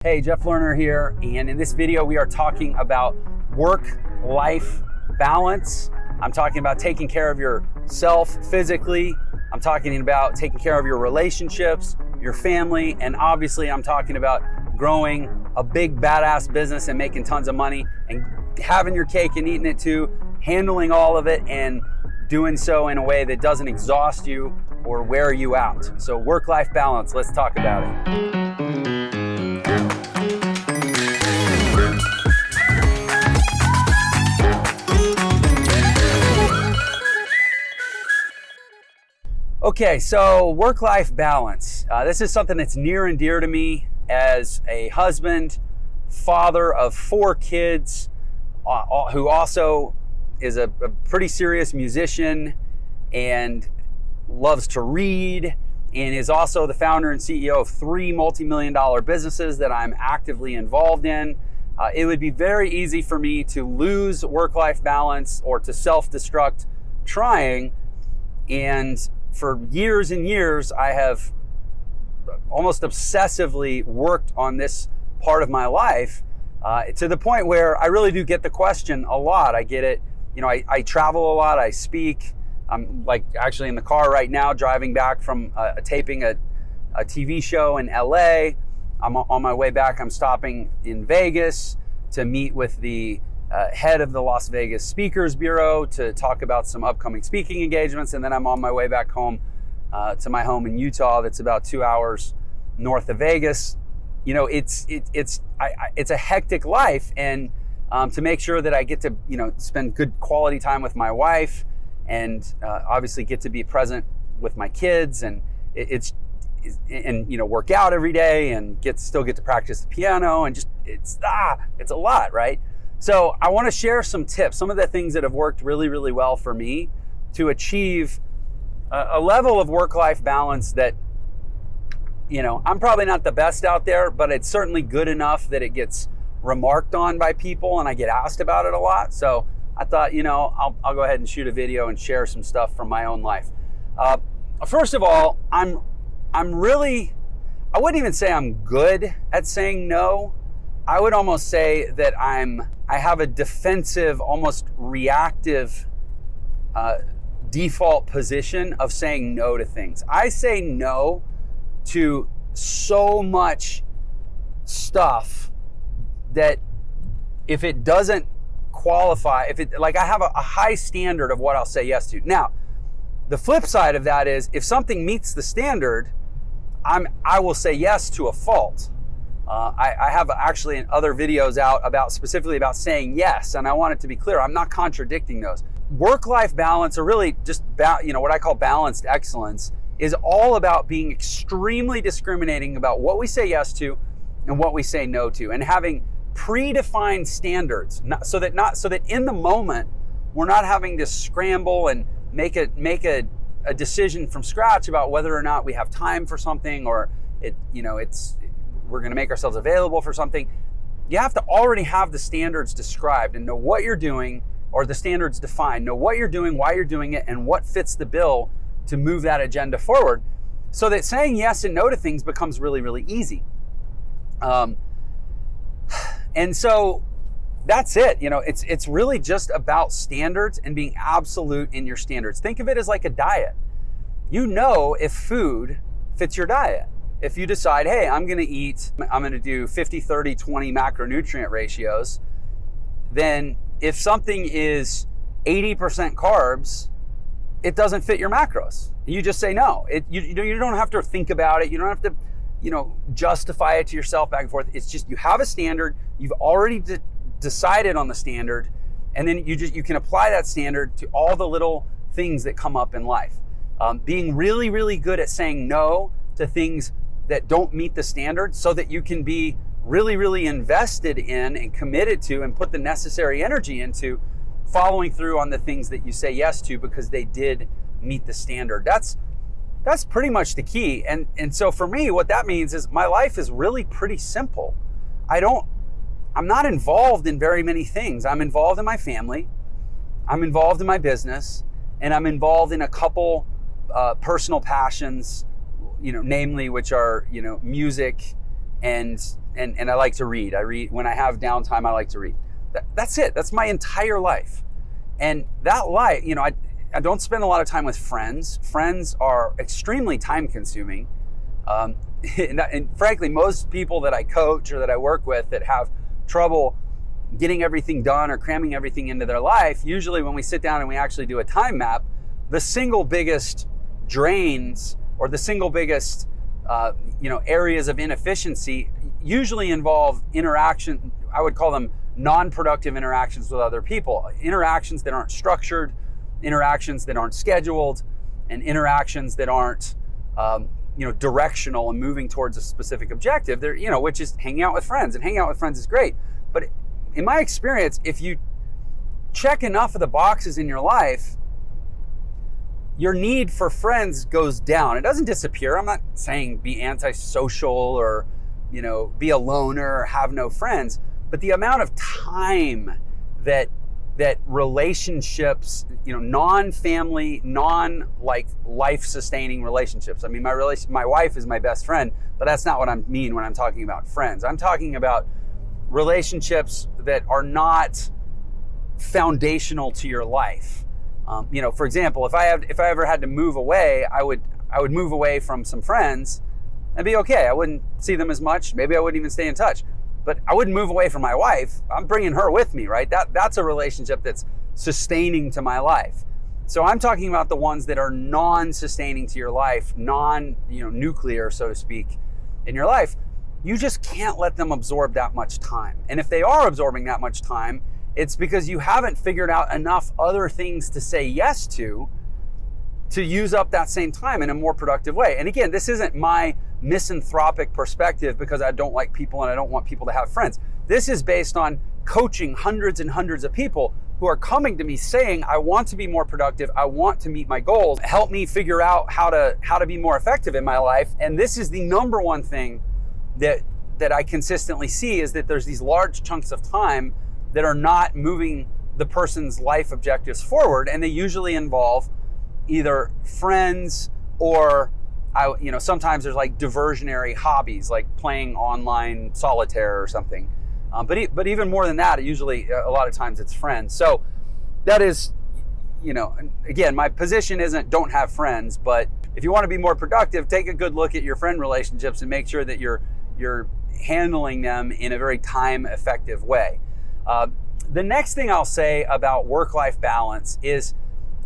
Hey, Jeff Lerner here, and in this video we are talking about work-life balance. I'm talking about taking care of yourself physically. I'm talking about taking care of your relationships, your family, and obviously I'm talking about growing a big badass business and making tons of money and having your cake and eating it too, handling all of it and doing so in a way that doesn't exhaust you or wear you out. So work-life balance, let's talk about it. Okay, so work-life balance. This is something that's near and dear to me as a husband, father of 4 kids, who also is a pretty serious musician and loves to read, and is also the founder and CEO of 3 multi-million-dollar businesses that I'm actively involved in. It would be very easy for me to lose work-life balance or to self-destruct trying, and for years and years, I have almost obsessively worked on this part of my life to the point where I really do get the question a lot. I get it. You know, I travel a lot. I speak. I'm like actually in the car right now driving back from taping a TV show in LA. I'm on my way back. I'm stopping in Vegas to meet with the head of the Las Vegas Speakers Bureau to talk about some upcoming speaking engagements, and then I'm on my way back home to my home in Utah that's about 2 hours north of Vegas. You know, it's a hectic life, and to make sure that I get to, you know, spend good quality time with my wife and obviously get to be present with my kids, and and you know, work out every day and still get to practice the piano, and just it's a lot, right? So I want to share some tips, some of the things that have worked really, really well for me to achieve a level of work-life balance that, you know, I'm probably not the best out there, but it's certainly good enough that it gets remarked on by people and I get asked about it a lot. So I thought, you know, I'll go ahead and shoot a video and share some stuff from my own life. First of all, I wouldn't even say I'm good at saying no. I would almost say that I have a defensive, almost reactive default position of saying no to things. I say no to so much stuff that if it doesn't qualify, like I have a high standard of what I'll say yes to. Now, the flip side of that is if something meets the standard, I will say yes to a fault. I have actually other videos out specifically about saying yes, and I want it to be clear, I'm not contradicting those. Work-life balance, or really just what I call balanced excellence, is all about being extremely discriminating about what we say yes to and what we say no to, and having predefined standards, so that in the moment we're not having to scramble and make a decision from scratch about whether or not we have time for something, or we're going to make ourselves available for something. You have to already have the standards described and know what you're doing, or the standards defined, know what you're doing, why you're doing it, and what fits the bill to move that agenda forward, so that saying yes and no to things becomes really, really easy. And so that's it. You know, it's really just about standards and being absolute in your standards. Think of it as like a diet. You know if food fits your diet. If you decide, hey, I'm going to do 50, 30, 20 macronutrient ratios, then if something is 80% carbs, it doesn't fit your macros. You just say no. You don't have to think about it. You don't have to, justify it to yourself back and forth. It's just, you have a standard. You've already decided on the standard, and then you can apply that standard to all the little things that come up in life. Being really, really good at saying no to things that don't meet the standard, so that you can be really, really invested in and committed to and put the necessary energy into following through on the things that you say yes to because they did meet the standard. That's pretty much the key. And so for me, what that means is my life is really pretty simple. I'm not involved in very many things. I'm involved in my family, I'm involved in my business, and I'm involved in a couple personal passions, namely which are, music and and I like to read. I read when I have downtime. I like to read. That's it. That's my entire life. And that life, I don't spend a lot of time with friends. Friends are extremely time consuming. And frankly, most people that I coach or that I work with that have trouble getting everything done or cramming everything into their life, usually when we sit down and we actually do a time map, the single biggest drains or the single biggest areas of inefficiency usually involve interaction. I would call them non-productive interactions with other people, interactions that aren't structured, interactions that aren't scheduled, and interactions that aren't directional and moving towards a specific objective. They're, which is hanging out with friends, and hanging out with friends is great. But in my experience, if you check enough of the boxes in your life, your need for friends goes down. It doesn't disappear. I'm not saying be antisocial or, be a loner or have no friends, but the amount of time that relationships, non-family, life-sustaining relationships. I mean, my wife is my best friend, but that's not what I mean when I'm talking about friends. I'm talking about relationships that are not foundational to your life. For example, if I ever had to move away, I would move away from some friends and be okay. I wouldn't see them as much. Maybe I wouldn't even stay in touch. But I wouldn't move away from my wife. I'm bringing her with me, right? That's a relationship that's sustaining to my life. So I'm talking about the ones that are non-sustaining to your life, nuclear, so to speak, in your life. You just can't let them absorb that much time. And if they are absorbing that much time, it's because you haven't figured out enough other things to say yes to use up that same time in a more productive way. And again, this isn't my misanthropic perspective because I don't like people and I don't want people to have friends. This is based on coaching hundreds and hundreds of people who are coming to me saying, I want to be more productive. I want to meet my goals. Help me figure out how to be more effective in my life. And this is the number one thing that I consistently see, is that there's these large chunks of time that are not moving the person's life objectives forward. And they usually involve either friends or sometimes there's like diversionary hobbies, like playing online solitaire or something. But even more than that, usually a lot of times it's friends. So that is, again, my position isn't don't have friends, but if you want to be more productive, take a good look at your friend relationships and make sure that you're handling them in a very time effective way. The next thing I'll say about work-life balance is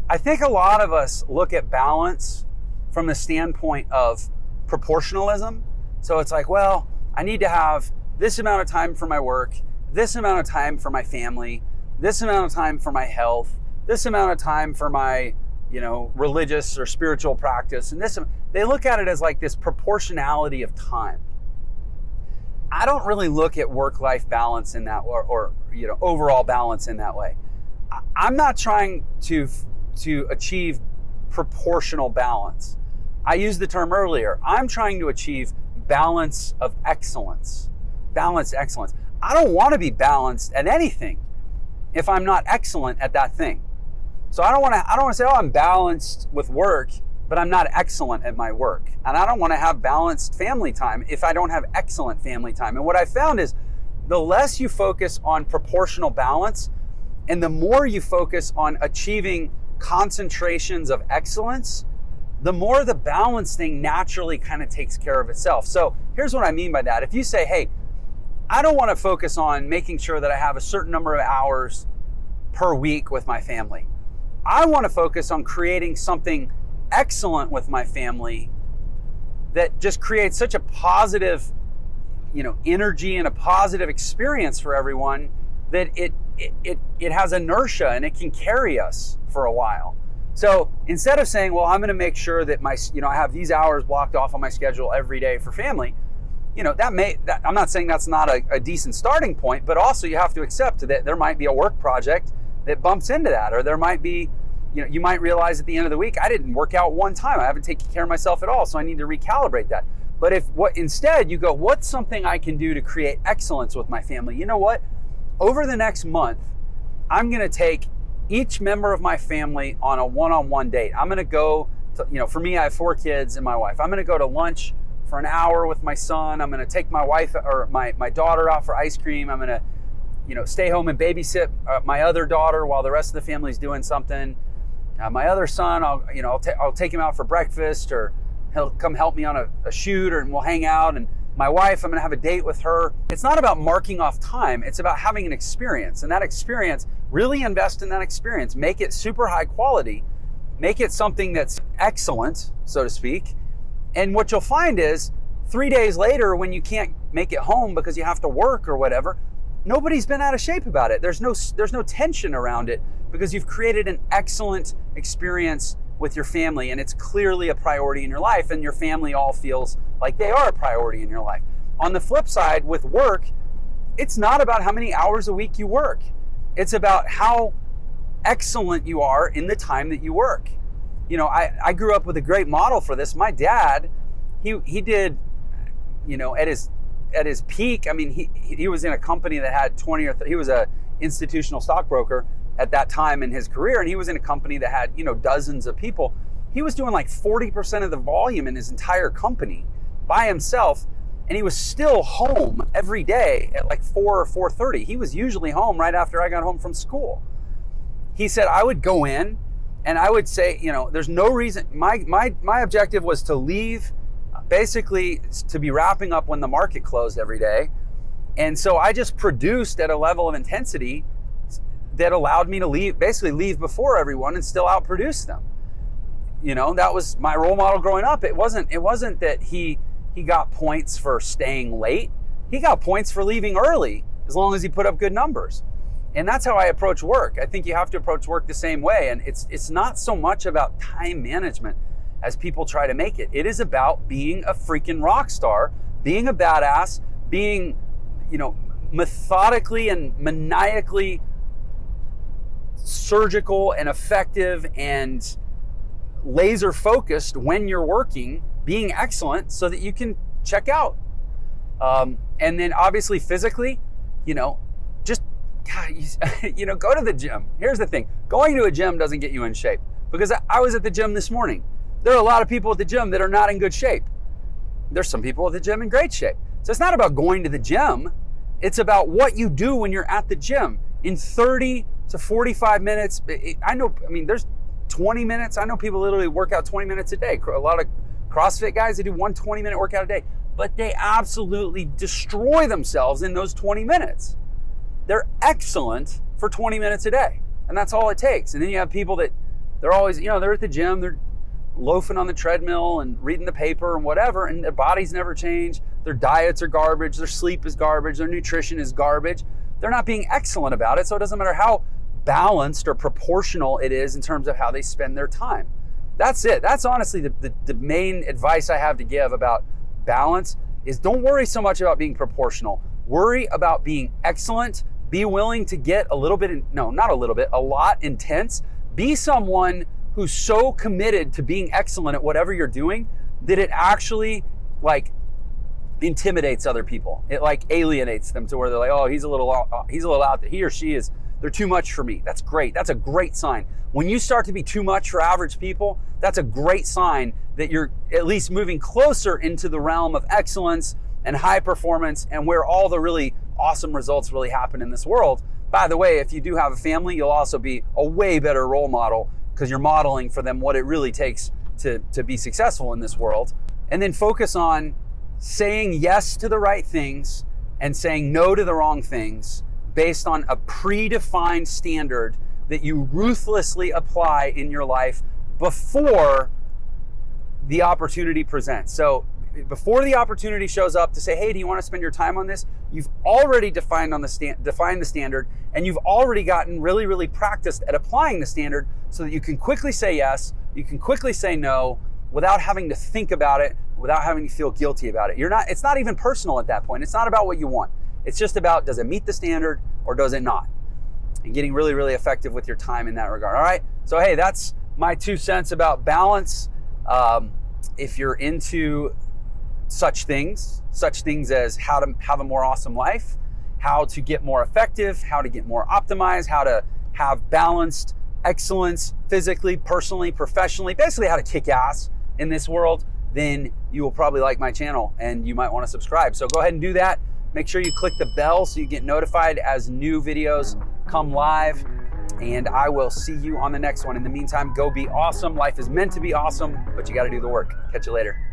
I think a lot of us look at balance from the standpoint of proportionalism. So it's like, well, I need to have this amount of time for my work, this amount of time for my family, this amount of time for my health, this amount of time for my, religious or spiritual practice. And they look at it as like this proportionality of time. I don't really look at work-life balance in that, or overall balance in that way. I'm not trying to achieve proportional balance. I used the term earlier. I'm trying to achieve balance of excellence. Balanced excellence. I don't want to be balanced at anything if I'm not excellent at that thing. So I don't want to say, oh, I'm balanced with work, but I'm not excellent at my work. And I don't want to have balanced family time if I don't have excellent family time. And what I found is the less you focus on proportional balance and the more you focus on achieving concentrations of excellence, the more the balance thing naturally kind of takes care of itself. So here's what I mean by that. If you say, hey, I don't want to focus on making sure that I have a certain number of hours per week with my family. I want to focus on creating something excellent with my family that just creates such a positive, energy and a positive experience for everyone that it has inertia and it can carry us for a while. So instead of saying, well, I'm going to make sure that I have these hours blocked off on my schedule every day for family, I'm not saying that's not a decent starting point, but also you have to accept that there might be a work project that bumps into that, or there might be, you might realize at the end of the week, I didn't work out one time. I haven't taken care of myself at all. So I need to recalibrate that. But instead you go, what's something I can do to create excellence with my family? You know what? Over the next month, I'm going to take each member of my family on a one-on-one date. I'm going to go to, for me, I have 4 kids and my wife. I'm going to go to lunch for an hour with my son. I'm going to take my wife or my daughter out for ice cream. I'm going to, stay home and babysit my other daughter while the rest of the family's doing something. My other son, I'll take him out for breakfast, or he'll come help me on a shoot, and we'll hang out. And my wife, I'm going to have a date with her. It's not about marking off time. It's about having an experience. And that experience, really invest in that experience. Make it super high quality. Make it something that's excellent, so to speak. And what you'll find is 3 days later, when you can't make it home because you have to work or whatever, nobody's been out of shape about it. There's no tension around it because you've created an excellent experience with your family, and it's clearly a priority in your life, and your family all feels like they are a priority in your life. On the flip side, with work, it's not about how many hours a week you work. It's about how excellent you are in the time that you work. I grew up with a great model for this. My dad, he did, at his peak, I mean, he was in a company that had 20 or he was a institutional stockbroker at that time in his career, and he was in a company that had, dozens of people. He was doing like 40% of the volume in his entire company by himself, and he was still home every day at like 4 or 4:30. He was usually home right after I got home from school. He said, I would go in and I would say, there's no reason. My objective was to leave, basically to be wrapping up when the market closed every day. And so I just produced at a level of intensity that allowed me to leave before everyone and still outproduce them. That was my role model growing up. It wasn't that he got points for staying late. He got points for leaving early as long as he put up good numbers. And that's how I approach work. I think you have to approach work the same way. And it's not so much about time management as people try to make it. It is about being a freaking rock star, being a badass, being, methodically and maniacally surgical and effective and laser focused when you're working, being excellent so that you can check out. And then obviously physically, just, go to the gym. Here's the thing. Going to a gym doesn't get you in shape, because I was at the gym this morning. There are a lot of people at the gym that are not in good shape. There's some people at the gym in great shape. So it's not about going to the gym. It's about what you do when you're at the gym. In 30 to 45 minutes, there's 20 minutes. I know people literally work out 20 minutes a day. A lot of CrossFit guys, they do 1 20-minute workout a day, but they absolutely destroy themselves in those 20 minutes. They're excellent for 20 minutes a day, and that's all it takes. And then you have people that they're always, they're at the gym, they're loafing on the treadmill and reading the paper and whatever, and their bodies never change. Their diets are garbage, their sleep is garbage, their nutrition is garbage. They're not being excellent about it, so it doesn't matter how balanced or proportional it is in terms of how they spend their time. That's it. That's honestly the main advice I have to give about balance is don't worry so much about being proportional. Worry about being excellent. Be willing to get a lot intense. Be someone who's so committed to being excellent at whatever you're doing that it actually intimidates other people. It alienates them to where they're like, oh, he's a little out there. He or she is, they're too much for me. That's great. That's a great sign. When you start to be too much for average people, that's a great sign that you're at least moving closer into the realm of excellence and high performance and where all the really awesome results really happen in this world. By the way, if you do have a family, you'll also be a way better role model because you're modeling for them what it really takes to be successful in this world. And then focus on saying yes to the right things and saying no to the wrong things based on a predefined standard that you ruthlessly apply in your life before the opportunity presents. So before the opportunity shows up to say, hey, do you want to spend your time on this? You've already defined the standard, and you've already gotten really, really practiced at applying the standard so that you can quickly say yes, you can quickly say no without having to think about it, without having to feel guilty about it. It's not even personal at that point. It's not about what you want. It's just about, does it meet the standard or does it not? And getting really, really effective with your time in that regard. All right. So, hey, that's my 2 cents about balance. If you're into such things as how to have a more awesome life, how to get more effective, how to get more optimized, how to have balanced excellence physically, personally, professionally, basically how to kick ass in this world, then you will probably like my channel and you might want to subscribe. So go ahead and do that. Make sure you click the bell so you get notified as new videos come live, and I will see you on the next one. In the meantime, go be awesome. Life is meant to be awesome, but you got to do the work. Catch you later.